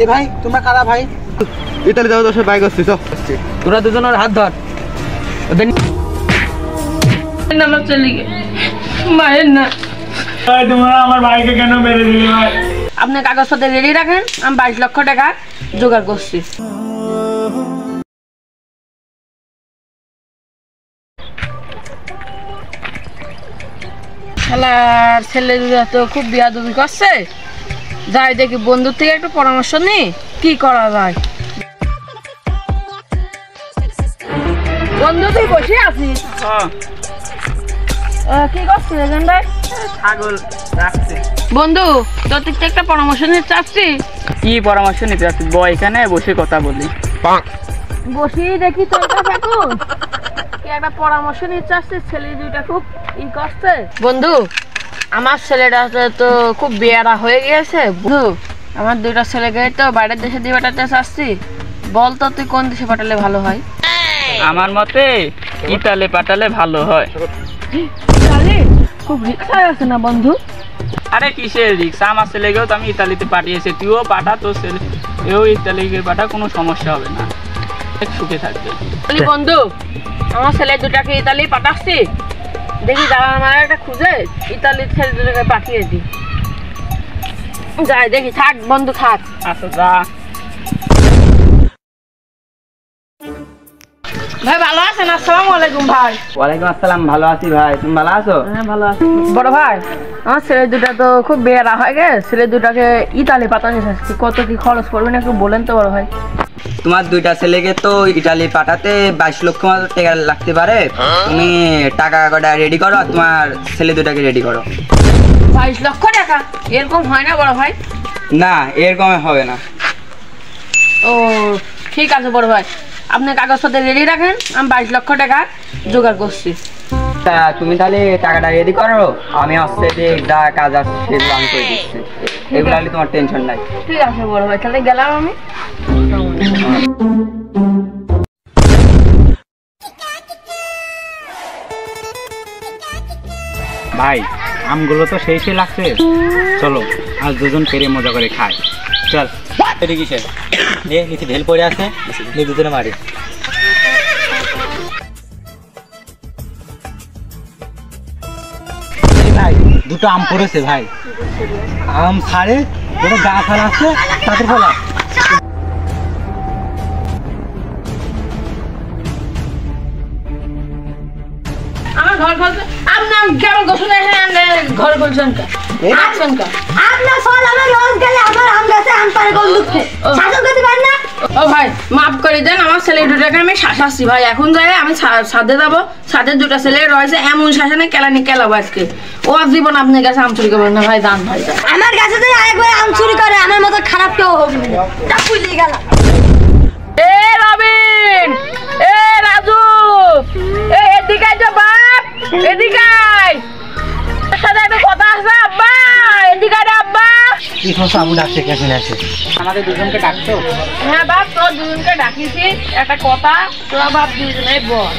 এ ভাই তোমরা কারা ভাই? ইতালি যাও, তোর বাইক আসছিস। তোরা দুজনের হাত ধর। ওদের আমার ছেলেকে মায়ের না। তোমরা আমার ভাইকে কেন মেরে দিলে ভাই? আপনি কাগজপত্র রেডি রাখেন, আমি 22 লক্ষ টাকা জোগাড় করছি। শালার ছেলে তো খুব বিয়াদবি করছে। যাই দেখি বন্ধুর থেকে একটু পরামর্শ নি কি করা যায়। বন্ধু তুই বসে আছিস? কি করছিস ভাই? ছাগল রাখছে। বন্ধু তোর থেকে একটা পরামর্শ নিতে চাচ্ছি। কি পরামর্শ নিতে চাচ্ছিস? বয় এখানে বসে কথা বলি। বসি দেখি তোর কাছে এখন কি একটা পরামর্শ নিতে চাচ্ছিস। ছেলে দুইটা খুব ই করছে। বন্ধু আমার ছেলেটা তো খুব বেয়ারা হয়ে গিয়েছে। বন্ধু আমার দুইটা ছেলেকে তো বাইরের দেশে দিয়ে পাঠাতে চাচ্ছি। বল তো তুই কোন দেশে পাঠালে ভালো হয়? আমার মতে ইতালি পাঠালে ভালো হয়। খুব রিক্সা আছে না বন্ধু? আরে কিসের রিক্সা? আমার ছেলেকেও তো আমি ইতালিতে পাঠিয়েছি, তুইও পাঠা, তোর ছেলে এও ইতালিকে পাঠা, কোনো সমস্যা হবে না, সুখে থাকবে। বন্ধু আমার ছেলে দুটাকে ইতালি পাঠাচ্ছি, দেখি যারা আমার একটা খুঁজে ইতালির ছেলে দুটাকে পাঠিয়ে দিই। যাই দেখি, থাক বন্ধু থাক। আচ্ছা যা। ভাই ভালো আছেন? আসসালামু আলাইকুম ভাই। ওয়ালাইকুম আসসালাম, ভালো আছি ভাই, তুমি ভালো আছো? হ্যাঁ ভালো আছি। বড় ভাই আমার ছেলে দুটা তো খুব বেয়ারা হয়ে গেছে, ছেলে দুটাকে ইতালি পাঠাতে চাচ্ছি, কত কি খরচ পড়বে না একটু বলেন তো বড় ভাই। তোমার দুইটা ছেলেকে তো ইটালি পাঠাতে 22 লক্ষ টাকা লাগতে পারে। তুমি টাকা কটা রেডি করো, আর তোমার ছেলে দুটাকে রেডি করো। 22 লক্ষ টাকা? এরকম হয় না বড় ভাই। না, এরকম হবে না। ও ঠিক আছে বড় ভাই, আপনি কাগজপত্র রেডি রাখেন, আমি 22 লক্ষ টাকা জোগাড় করছি। তা তুমি তাহলে টাকাটা রেডি করো, আমি আসছে যে যা কাজ আছে সেগুলো আমি করে দিচ্ছি। এগুলো হলে তোমার টেনশন নাই। ঠিক আছে বড় ভাই, তাহলে গেলাম আমি। ভাই আমগুলো তো সেই লাগছে, চলো আজ দুজন পেরে মজা করে খাই। চল। কিসের নিচে ঢেল পড়ে আছে, দুজনে মারি। ভাই দুটো আম পড়েছে ভাই, আম ছাড়ে যেটা গা ফাল আছে তাদের ফলা। আমার ঘর খুলছে, আপনার কেমন গোসল ঘর খুলছেন কা? আপনার ফল আমার রোজ গেলে আমার আম গাছে আম পারে কোন দুঃখে শাসন করতে পারেন না? ও ভাই মাফ করে দেন, আমার ছেলে দুটাকে আমি শাসাচ্ছি ভাই। এখন যাই আমি ছাদে যাবো, ছাদের দুটা ছেলে রয়েছে, এমন শাসনে কেলানি কেলাবো আজকে। ও জীবন আপনার কাছে আম চুরি করবেন না ভাই, দান ভাই। আমার কাছে যদি আরেকবার আম চুরি করে আমার মতো খারাপ কেউ হবে না। চাপুই দিয়ে গেলাম। এ রবিন, এ রাজু, এ এদিকে আয় তো বাপ, এদিকে আয়। তোর সাথে একটা কথা আছে আব্বা, এদিকে আয় রে আব্বা। কি সমস্যা? আবু ডাকছে, কেন আছে? আমাদের দুজনকে ডাকতো। হ্যাঁ বাপ, তোর দুজনকে ডাকিছি, একটা কথা তোরা বাপ দুজনে বল।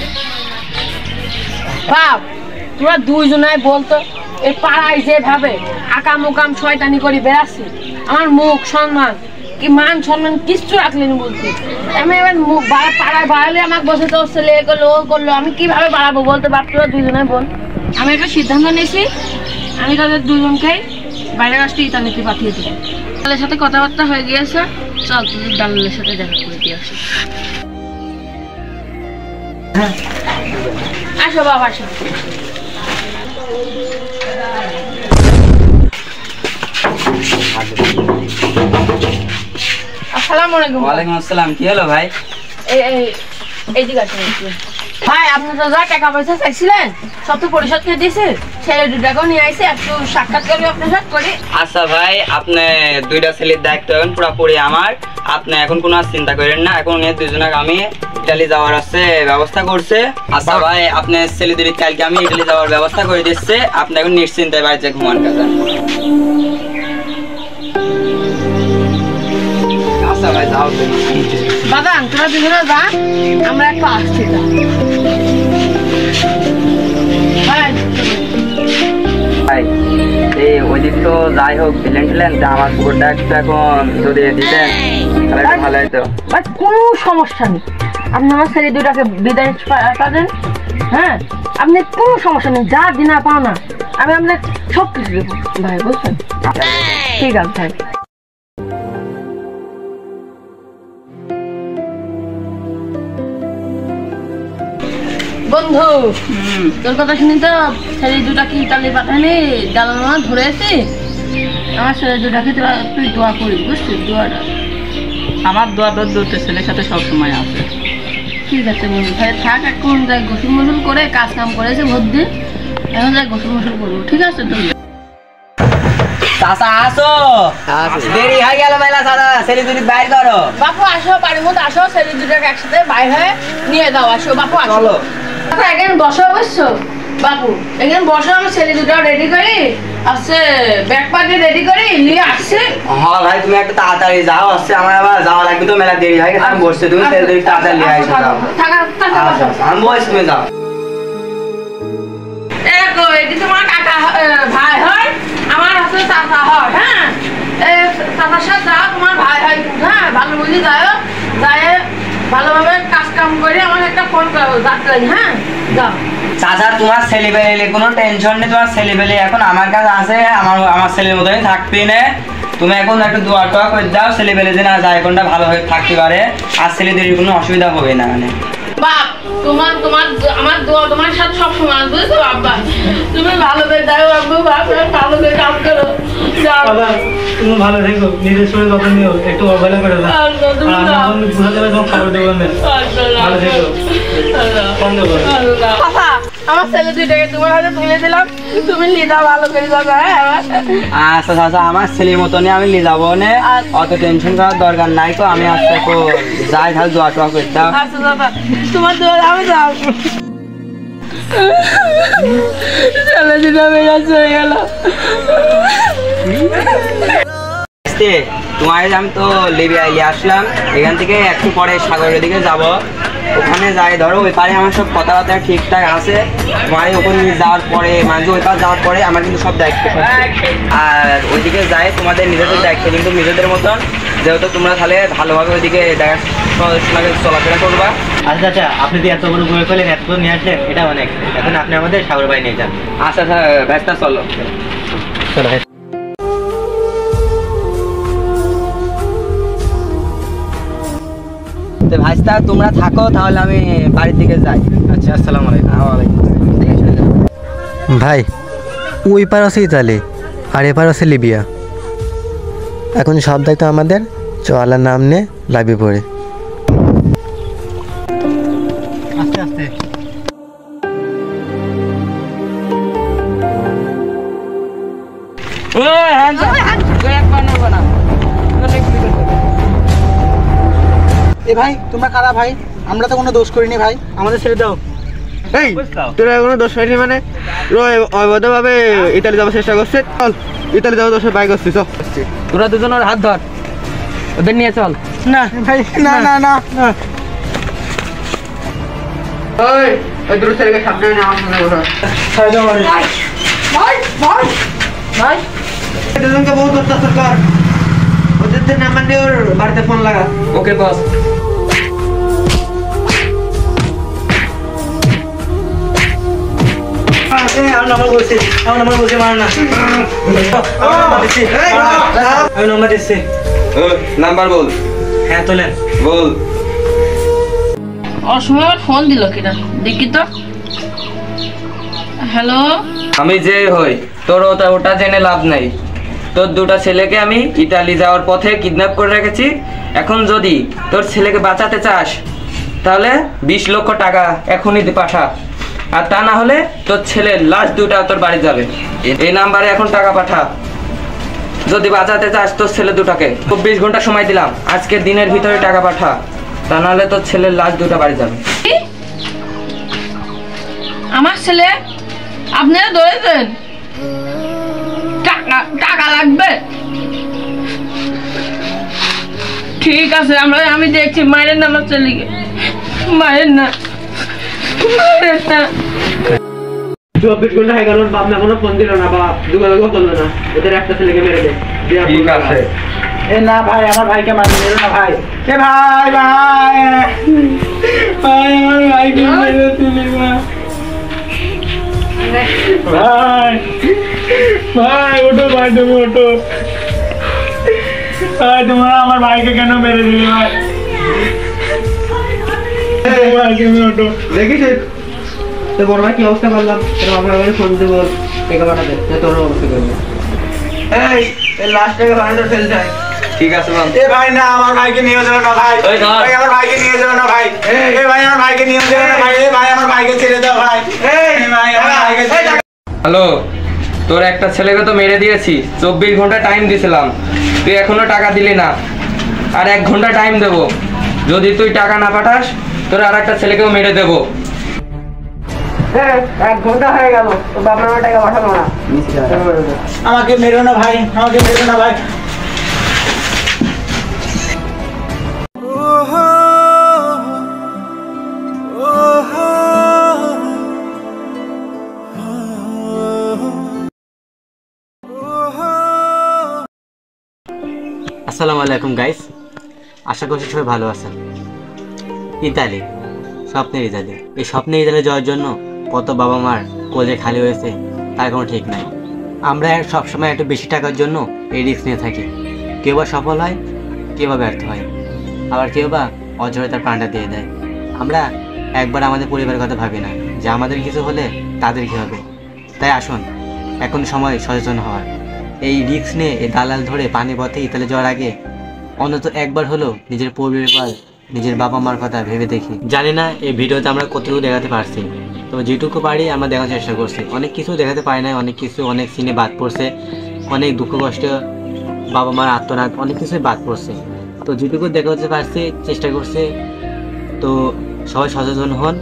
বাপ তোরা দুইজনে বলতো, এই পাড়ায় যেভাবে আকাম উকাম শয়তানি করে বেড়াচ্ছি, আমার মুখ সম্মান কি মান সম্মান কিচ্ছু রাখলেন বলছি। আমি এবার মুখ পাড়ায় বাড়ালে আমাকে বসে তোর ছেলে এ করলো ও করলো, আমি কিভাবে বাড়াবো বলতে? বাপ তোরা দুইজনে বল। আমি একটা সিদ্ধান্ত নিয়েছি, আমি তাদের দুজনকে বাইরের রাষ্ট্রে ইতালিতে পাঠিয়ে দেবো। দালালের সাথে কথাবার্তা হয়ে গিয়েছে, চল তুই দালালের সাথে দেখা করে দিয়ে আসি। আসো বাবা আসো। আসসালামু আলাইকুম। ওয়ালাইকুম আসসালাম, কি হলো ভাই? এইদিকে আসুন ভাই, আপনি তো যা টাকা পয়সা চাইছিলেন সব তো পরিশোধ করে দিয়েছে, ছেলে দুটাকেও নিয়ে আসছে, একটু সাক্ষাৎ করবি আপনার সাথে করে। আচ্ছা ভাই, আপনি দুইটা ছেলের দায়িত্ব এখন পুরোপুরি আমার, আপনি এখন কোনো চিন্তা করেন না। এখন এই দুজনকে আমি ইটালি যাওয়ার আছে ব্যবস্থা করছে। আচ্ছা ভাই, আপনার ছেলে দুটি কালকে আমি ইটালি যাওয়ার ব্যবস্থা করে দিচ্ছে, আপনি এখন নিশ্চিন্তায় বাড়িতে ঘুমান কাজে। আচ্ছা ভাই যাও তুমি। বাগান তোরা দুজনে যা, আমরা একটু আসছি। ভাই এই ওই দিক তো যাই হোক দিলেন টিলেন, তা আমার পুকুরটা একটু এখন যদি দিতেন তাহলে একটু ভালো হতো। বাট কোনো সমস্যা নেই, আপনি আমার ছেলে দুটাকে বিদায় পাবেন। হ্যাঁ, আপনি কোনো সমস্যা নেই, যা দিনা পাও না আমি আপনাকে সব কিছু দেবো ভাই, বুঝছেন? ঠিক আছে ভাই। বন্ধু, তোর কথা শুনি তো ছেলে দুটা কি ইতালি পাঠানি জ্বালানো ধরেছি। আমার ছেলে দুটাকে তুই দোয়া করিস, বুঝছিস? দোয়াটা আমার দোয়া তোর দুটো ছেলের সাথে সবসময় আছে। ঠিক আছে বন্ধু, তাহলে থাক, এখন যাই গোসল মোসল করে কাজ কাম করেছে ভোর দিন, এখন যাই গোসল মোসল করবো। ঠিক আছে তো? চাচা আসো, দেরি হয়ে গেল মেলা চাচা, ছেলে দুটি বাইর করো। বাপু আসো, বাড়ির মধ্যে আসো, ছেলে দুটাকে একসাথে বাইর হয়ে নিয়ে দাও। আসো বাপু, আসো। চলো। বাপু এখানে বসো, বুঝছো? বাপু এখানে বসো, আমি ছেলে দুটাও রেডি করি, আসছে ব্যাগ পাতি রেডি করি, নিয়ে আসছে। হ্যাঁ ভাই, তুমি একটু তাড়াতাড়ি যাও, আসছে আমার আবার যাওয়া লাগবে তো, মেলা দেরি হয়ে গেছে, আমি বসছি, তুমি ছেলে দুটি তাড়াতাড়ি নিয়ে আসো। যাও, আচ্ছা, আমি বলছি তুমি যাও। দেখো, এটি তোমার কাকা ভাই হয়, আমার হাতে চাচা হয়। হ্যাঁ, চাচার সাথে যাও, তোমার ভাই হয়। হ্যাঁ, ভালো বুঝি যাও, যায় ভালোভাবে কাজ কাম করে আমার একটা ফোন করো যাত্রায়। হ্যাঁ, যাও। চাচা তোমার ছেলেবেলে কোনো টেনশন নেই, তোমার ছেলেবেলে এখন আমার কাছে আছে, আমার ছেলের মতনই থাকবি না। তুমি এখন একটু দোয়া টোয়া করে দাও, ছেলেবেলে যে না যায় কোনটা ভালো হয়ে থাকতে পারে, আর ছেলেদের কোনো অসুবিধা হবে না। মানে বাপ, তোমার তোমার আমার দোয়া তোমার সাথে সবসময় আছে, বুঝছো বাবা? তুমি ভালো করে দাও আব্বু, বাপ ভালো করে কাম করো। যাও। তুমি ভালো থেকো, নিজের শরীর যত্ন নিও, একটু অবহেলা করে দাও। তুমি যাও। বুঝাতে পারবে তোমার খাবার দেবো না। ভালো থেকো, বন্ধ করো। পাপা, আমার ছেলে দুইটাকে তোমার হাতে তুলে দিলাম, তুমি নিয়ে যাও, ভালো করে যাবে। হ্যাঁ, আচ্ছা চাচা, আমার ছেলের মতনই আমি নিয়ে যাবো না, অত টেনশন করার দরকার নাই তো। আমি আজকে তো যাই, খালি দোয়া টোয়া করে দাও। আচ্ছা বাবা, তোমার দোয়া আমি যাও। ছেলে দুটা বেড়াচ্ছে হয়ে গেল। তোমার আমি তো লিবিয়া আসলাম, এখান থেকে একটু পরে সাগরের দিকে যাব, ওখানে যাই ধরো ওই পারে আমার সব কথাবার্তা ঠিকঠাক আছে। তোমার ওখানে যাওয়ার পরে মানে ওই পার যাওয়ার পরে আমার কিন্তু সব দায়িত্ব, আর ওইদিকে যাই তোমাদের নিজেদের দায়িত্ব কিন্তু নিজেদের মতন, যেহেতু তোমরা তাহলে ভালোভাবে ওইদিকে দেখাশোনাকে চলাফেরা করবা। আচ্ছা আচ্ছা, আপনি যে এত বড় বই করলেন, এত নিয়ে আসলেন, এটা অনেক। এখন আপনি আমাদের সাগর বাড়ি নিয়ে যান। আচ্ছা আচ্ছা ব্যস্ত, চলো চলো। ভাইস্তা তোমরা থাকো, তাহলে আমি বাড়ির দিকে যাই। আচ্ছা, আসসালামু আলাইকুম। ভাই, ওই পার আছে ইতালি আর এপার আছে লিবিয়া, এখন সব দায়িত্ব আমাদের। চলার নাম নে লাভি পড়ে। আস্তে আস্তে। এ ভাই, তোমরা কারা ভাই? আমরা তো কোনো দোষ করিনি ভাই, আমাদের ছেড়ে দাও। এই তোরা কোনো দোষ করিনি মানে অবৈধভাবে ইতালি যাওয়ার চেষ্টা করছে। চল, ইতালি যাওয়ার দোষে বাইক আসছি। চল, তোরা দুজনের হাত ধর, ওদের নিয়ে চল। না ভাই, না না না না। ওই দুটো ছেলেকে সামনে এনে আমার সামনে বসা। ভাই ভাই ভাই, দুজনকে বহুত অত্যাচার কর, ওদের নাম্বার দিয়ে ওর বাড়িতে ফোন লাগা। ওকে বস। আমার নাম্বার বলছি, মার না। আমি নাম্বার দিচ্ছি। নাম্বার বল। হ্যাঁ, তোলেন। বল। অসময় ফোন দিল কিনা দেখি তো। হ্যালো, আমি যে হই তোর ওটা জেনে লাভ নাই। তোর দুটা ছেলেকে আমি ইতালি যাওয়ার পথে কিডন্যাপ করে রেখেছি। এখন যদি তোর ছেলেকে বাঁচাতে চাস তাহলে 20 লক্ষ টাকা এখনই পাঠা, আর তা না হলে তোর ছেলের লাশ দুটা তোর বাড়ি যাবে। এই নাম্বারে এখন টাকা পাঠা। যদি বাঁচাতে চাস তোর ছেলে দুটাকে 24 ঘন্টা সময় দিলাম, আজকের দিনের ভিতরে টাকা পাঠা, তা না হলে তোর ছেলের লাশ দুটা বাড়ি যাবে। আমার ছেলে আপনারা ধরেছেন? টাকা লাগবে? ঠিক আছে, আমি দেখছি। মায়ের না আমার ছেলেকে, মায়ের না। 24 ঘন্টা হয়ে গেল, বাপ না কোনো ফোন দিল না বা যোগাযোগও করলো না। ওদের একটা ছেলেকে মেরে দে। ঠিক আছে। এ না ভাই, আমার ভাইকে মারি মেরো না ভাই। এ ভাই ভাই ভাই, আমার ভাইকে মেরে দিলি ভাই। ভাই ভাই ওঠো ভাই, তুমি ওঠো ভাই। তোমরা আমার ভাইকে কেন মেরে দিলি ভাই? ভাই তুমি ওঠো। দেখিস তো বড় ভাই কি অবস্থা করলাম, তোর বাবা আমাকে ফোন দিয়ে বল টাকা পাঠাতে, তোর অবস্থা করবে। এই লাস্ট টাকা ভাড়া ফেল যায়। ঠিক আছে বাপ। এ ভাই না, আমার ভাইকে নিয়ে যাও না ভাই। ওই ধর। ভাই আমার ভাইকে নিয়ে যাও না ভাই। এ ভাই আমার ভাইকে নিয়ে যাও না ভাই। এ ভাই আমার ভাইকে ছেড়ে দাও ভাই। এ ভাই আমার ভাইকে ছেড়ে দাও। হ্যালো, তোর একটা ছেলেকে তো মেরে দিয়েছি, 24 ঘন্টা টাইম দিয়েছিলাম, তুই এখনো টাকা দিলি না। আর 1 ঘন্টা টাইম দেবো, যদি তুই টাকা না পাঠাস তোর আর একটা ছেলেকেও মেরে দেবো। 1 ঘন্টা হয়ে গেল, তো বাপ আমার টাকা পাঠালো না। আমাকে মেরো না ভাই, আমাকে মেরো না ভাই। আসসালামু আলাইকুম গাইস, আশা করছি সবাই ভালো আছেন। ইতালি, স্বপ্নের ইতালি। এই স্বপ্নের ইতালি যাওয়ার জন্য কত বাবা মার কোলে খালি হয়েছে তার কোনো ঠিক নাই। আমরা সবসময় একটু বেশি টাকার জন্য এই রিস্ক নিয়ে থাকি। কেউ বা সফল হয়, কেউ বা ব্যর্থ হয়, আবার কেউ বা অঝরে তার প্রাণটা দিয়ে দেয়। আমরা একবার আমাদের পরিবারের কথা ভাবি না যে আমাদের কিছু হলে তাদের কী হবে। তাই আসুন, এখন সময় সচেতন হওয়ার। এই রিস্ক নিয়ে এই দালাল ধরে পানি পথে ইতালি যাওয়ার আগে অন্তত একবার হলেও নিজের পরিবার, নিজের বাবা মার কথা ভেবে দেখি। জানি না এই ভিডিওতে আমরা কতটুকু দেখাতে পারছি, তো যেটুকু পারি আমরা দেখার চেষ্টা করছি। অনেক কিছু দেখাতে পারি না, অনেক কিছু, অনেক সিনে বাদ পড়ছে, অনেক দুঃখ কষ্ট, বাবা মার আত্মনাদ, অনেক কিছুই বাদ পড়ছে। তো যেটুকু দেখাতে পারছি চেষ্টা করছি। তো সবাই সচেতন হন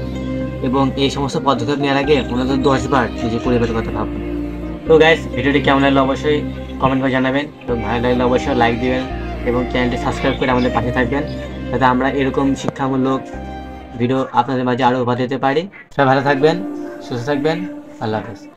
এবং এই সমস্ত পদক্ষেপ নেওয়ার আগে অন্তত 10 বার নিজের পরিবারের কথা ভাবুন। তো গাইস, ভিডিওটি কেমন লাগলো অবশ্যই কমেন্ট করে জানাবেন এবং ভালো লাগলে অবশ্যই লাইক দিবেন এবং চ্যানেলটি সাবস্ক্রাইব করে আমাদের পাশে থাকবেন, যাতে আমরা এরকম শিক্ষামূলক ভিডিও আপনাদের মাঝে আরও উপহার দিতে পারি। সবাই ভালো থাকবেন, সুস্থ থাকবেন, আল্লাহ হাফেজ।